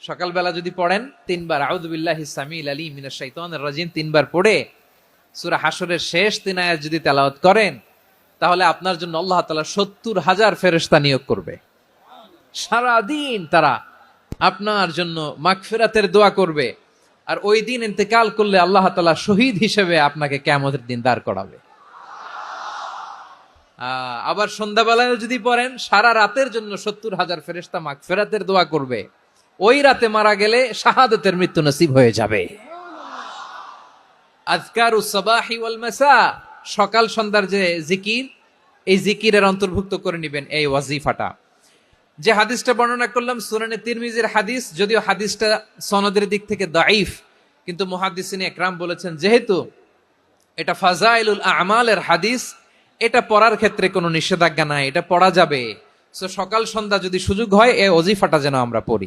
সকালবেলা যদি পড়েন 3 বার আউযু বিল্লাহিস সামিল আলিম মিনাশ শাইতানির রাজিম 3 বার পড়ে সূরা হাশরের শেষ 3 আয়াত যদি তেলাওয়াত করেন, তাহলে আপনার জন্য আল্লাহ তাআলা 70,000 ফেরেশতা নিয়োগ করবে। সারা দিন তারা আপনার জন্য মাগফিরাতের দোয়া করবে। আর ওই দিন ইন্তেকাল করলে আল্লাহ তাআলা শহীদ হিসেবে আপনাকে কিয়ামতের দিন দাঁড় করাবে। আবার সন্ধ্যাবেলায় যদি পড়েন, সারা রাতের জন্য 70,000 ফেরেশতা মাগফিরাতের দোয়া করবে। ওই রাতে মারা গেলে শাহাদাতের মৃত্যু নসিব হয়ে যাবে। আযকারুস সাবাহি ওয়াল মাসা, সকাল সন্ধ্যার যে জিকির, এই জিকিরের অন্তর্ভুক্ত করে নেবেন এই ওয়াজিফাটা। যে হাদিসটা বর্ণনা করলাম সুনানে তিরমিজির হাদিস, যদিও হাদিসটা সনদের দিক থেকে দাঈফ, কিন্তু মুহাদ্দিসিন ইকরাম বলেছেন যেহেতু এটা ফাজাইলুল আমালের হাদিস, এটা পড়ার ক্ষেত্রে কোনো নিষেধাজ্ঞা নাই, এটা পড়া যাবে। সো সকাল সন্ধ্যা যদি সুযোগ হয় এই ওয়াজিফাটা যেন আমরা পড়ি।